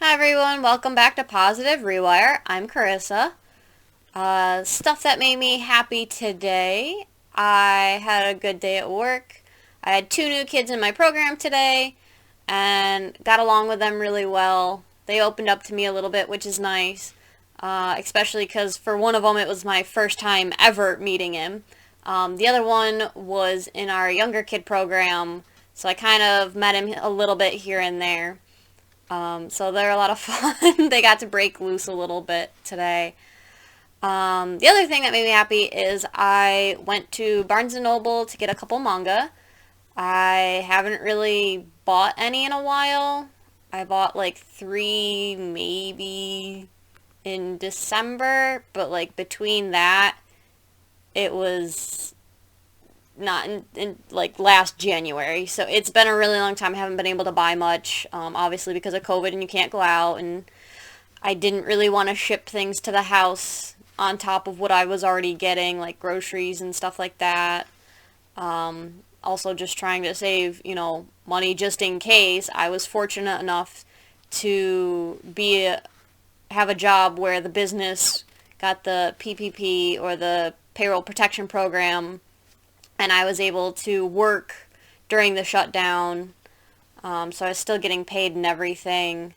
Hi everyone, welcome back to Positive Rewire. I'm Carissa. Stuff that made me happy today. I had a good day at work. I had two new kids in my program today and got along with them really well. They opened up to me a little bit, which is nice, especially because for one of them it was my first time ever meeting him. The other one was in our younger kid program, so I kind of met him a little bit here and there. So they're a lot of fun. They got to break loose a little bit today. The other thing that made me happy is I went to Barnes& and Noble to get a couple manga. I haven't really bought any in a while. I bought like three maybe in December, but like between that, it was not in like last January. So it's been a really long time. I haven't been able to buy much, obviously because of COVID and you can't go out. And I didn't really want to ship things to the house on top of what I was already getting, like groceries and stuff like that. Also just trying to save, money just in case. I was fortunate enough to have a job where the business got the PPP or the payroll protection program and I was able to work during the shutdown. So I was still getting paid and everything,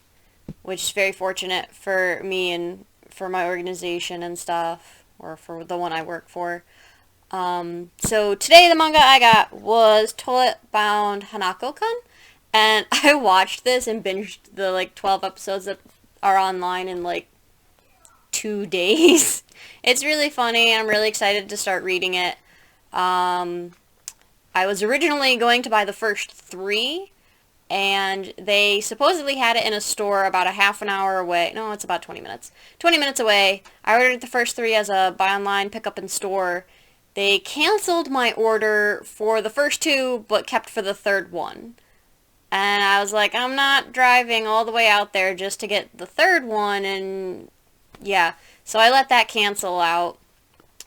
which is very fortunate for me and for my organization and stuff, or for the one I work for. So today the manga I got was Toilet Bound Hanako-kun, and I watched this and binged the like 12 episodes that are online in like 2 days. It's really funny and I'm really excited to start reading it. I was originally going to buy the first three, and they supposedly had it in a store about a half an hour away. No, it's about 20 minutes. 20 minutes away. I ordered the first three as a buy online, pick up in store. They canceled my order for the first two, but kept for the third one. And I was like, I'm not driving all the way out there just to get the third one, and yeah. So I let that cancel out,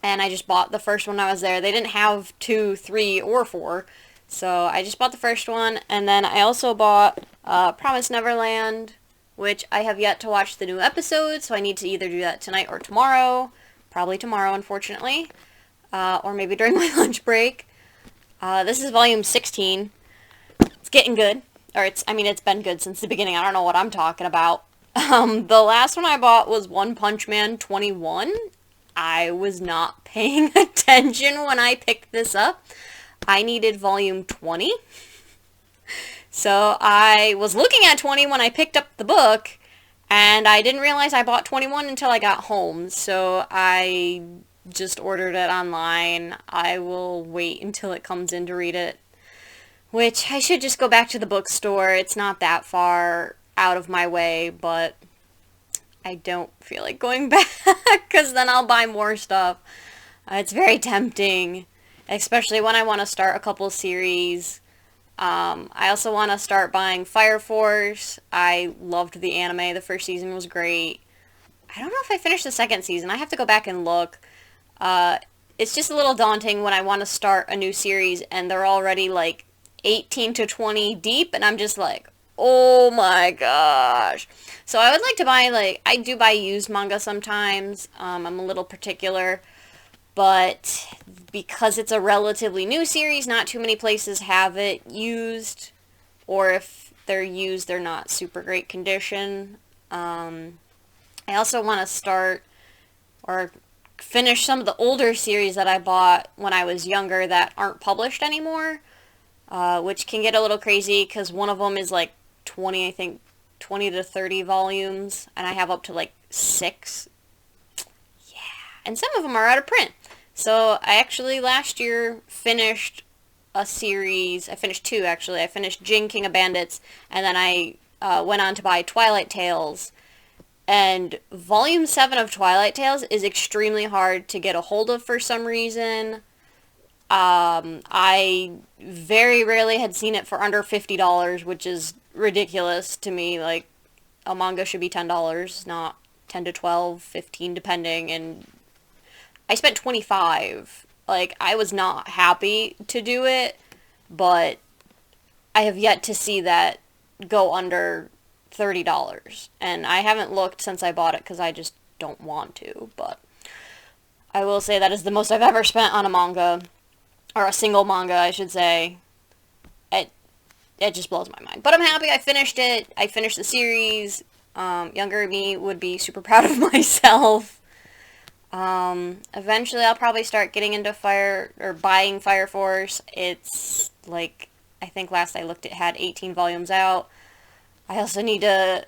and I just bought the first one I was there. They didn't have 2, 3, or 4, so I just bought the first one, and then I also bought Promise Neverland, which I have yet to watch the new episode, so I need to either do that tonight or tomorrow. Probably tomorrow, unfortunately, or maybe during my lunch break. This is volume 16. It's getting good, or it's been good since the beginning. I don't know what I'm talking about. The last one I bought was One Punch Man 21. I was not paying attention when I picked this up. I needed volume 20. So I was looking at 20 when I picked up the book, and I didn't realize I bought 21 until I got home. So I just ordered it online. I will wait until it comes in to read it, which I should just go back to the bookstore. It's not that far out of my way, but I don't feel like going back because then I'll buy more stuff. It's very tempting, especially when I want to start a couple series. I also want to start buying Fire Force. I loved the anime. The first season was great. I don't know if I finished the second season. I have to go back and look. It's just a little daunting when I want to start a new series and they're already like 18 to 20 deep, and I'm just like, oh my gosh. So I would like to buy, like, I do buy used manga sometimes. I'm a little particular, but because it's a relatively new series, not too many places have it used, or if they're used, they're not super great condition. I also want to start or finish some of the older series that I bought when I was younger that aren't published anymore, which can get a little crazy because one of them is like 20, I think 20 to 30 volumes, and I have up to like 6. Yeah, and some of them are out of print. So I actually last year finished a series. I finished 2 actually. I finished Jin, King of Bandits, and then I went on to buy Twilight Tales. And volume 7 of Twilight Tales is extremely hard to get a hold of for some reason. I very rarely had seen it for under $50, which is ridiculous to me. Like, a manga should be $10, not 10 to 12, 15 depending, and I spent 25. Like, I was not happy to do it, but I have yet to see that go under $30. And I haven't looked since I bought it because I just don't want to, but I will say that is the most I've ever spent on a manga, or a single manga, I should say. It just blows my mind. But I'm happy I finished it. I finished the series. Younger me would be super proud of myself. Eventually I'll probably start getting into buying Fire Force. It's like, I think last I looked it had 18 volumes out. I also need to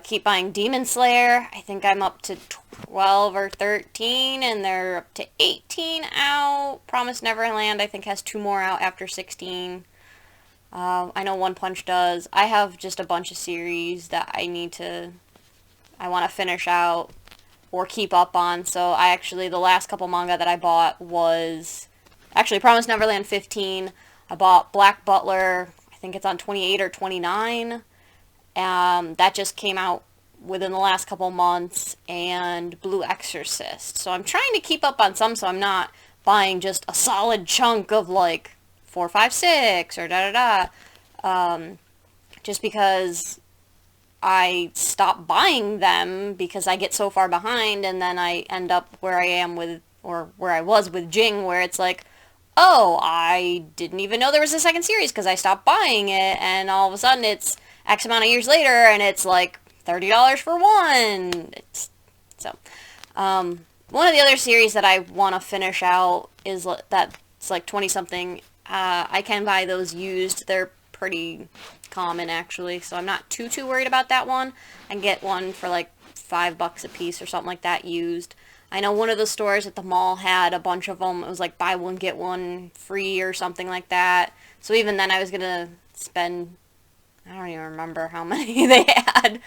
keep buying Demon Slayer. I think I'm up to 12 or 13, and they're up to 18 out. Promised Neverland, I think, has 2 more out after 16. I know One Punch does. I have just a bunch of series that I want to finish out or keep up on. So the last couple manga that I bought was actually Promised Neverland 15. I bought Black Butler. I think it's on 28 or 29. That just came out within the last couple months, and Blue Exorcist. So I'm trying to keep up on some, so I'm not buying just a solid chunk of like 4, 5, 6 or just because I stop buying them because I get so far behind, and then I end up where I was with Jing, where it's like, oh, I didn't even know there was a second series because I stopped buying it, and all of a sudden it's X amount of years later, and it's like $30 for one. One of the other series that I want to finish out is that's like 20-something. I can buy those used. They're pretty common, actually, so I'm not too worried about that one. I can get one for like $5 a piece or something like that used. I know one of the stores at the mall had a bunch of them. It was like buy one, get one free or something like that. So even then I was going to spend, I don't even remember how many they had.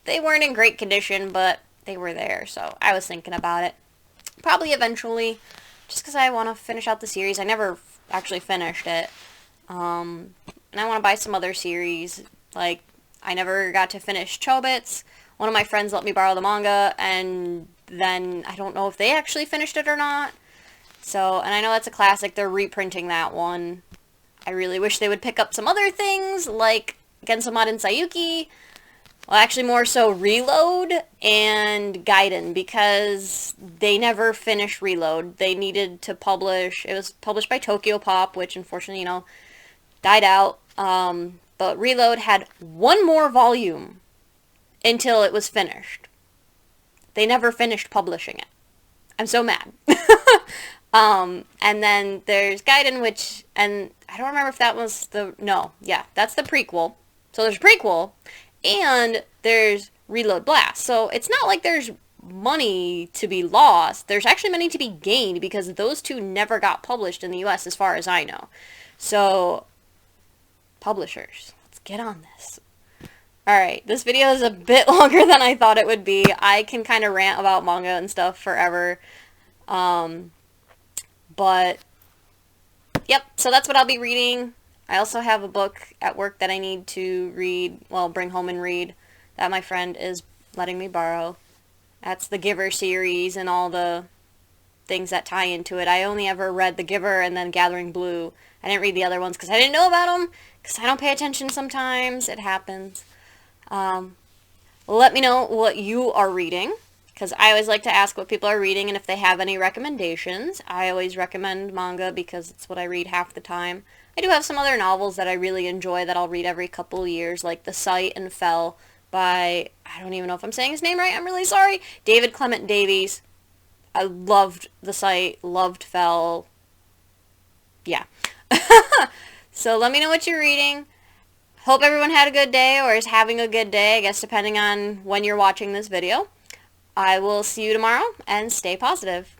They weren't in great condition, but they were there, so I was thinking about it. Probably eventually, just because I want to finish out the series. I never actually finished it. And I want to buy some other series. Like, I never got to finish Chobits. One of my friends let me borrow the manga, and then I don't know if they actually finished it or not. So, and I know that's a classic. They're reprinting that one. I really wish they would pick up some other things, like Gensomon and Sayuki. Well, actually more so Reload and Gaiden, because they never finished Reload. They needed to publish, it was published by Tokyo Pop, which unfortunately, died out. But Reload had one more volume until it was finished. They never finished publishing it. I'm so mad. And then there's Gaiden, and I don't remember if that was that's the prequel. So there's a prequel, and there's Reload Blast. So it's not like there's money to be lost. There's actually money to be gained, because those two never got published in the US as far as I know. So, publishers, let's get on this. Alright, this video is a bit longer than I thought it would be. I can kind of rant about manga and stuff forever. But, yep, so that's what I'll be reading. I also have a book at work that I need to read, bring home and read, that my friend is letting me borrow. That's the Giver series and all the things that tie into it. I only ever read The Giver and then Gathering Blue. I didn't read the other ones because I didn't know about them, because I don't pay attention sometimes. It happens. Let me know what you are reading, because I always like to ask what people are reading and if they have any recommendations. I always recommend manga because it's what I read half the time. I do have some other novels that I really enjoy that I'll read every couple of years, like The Sight and Fell by, I don't even know if I'm saying his name right, I'm really sorry, David Clement Davies. I loved The Sight, loved Fell. Yeah. So let me know what you're reading. Hope everyone had a good day, or is having a good day, I guess, depending on when you're watching this video. I will see you tomorrow, and stay positive.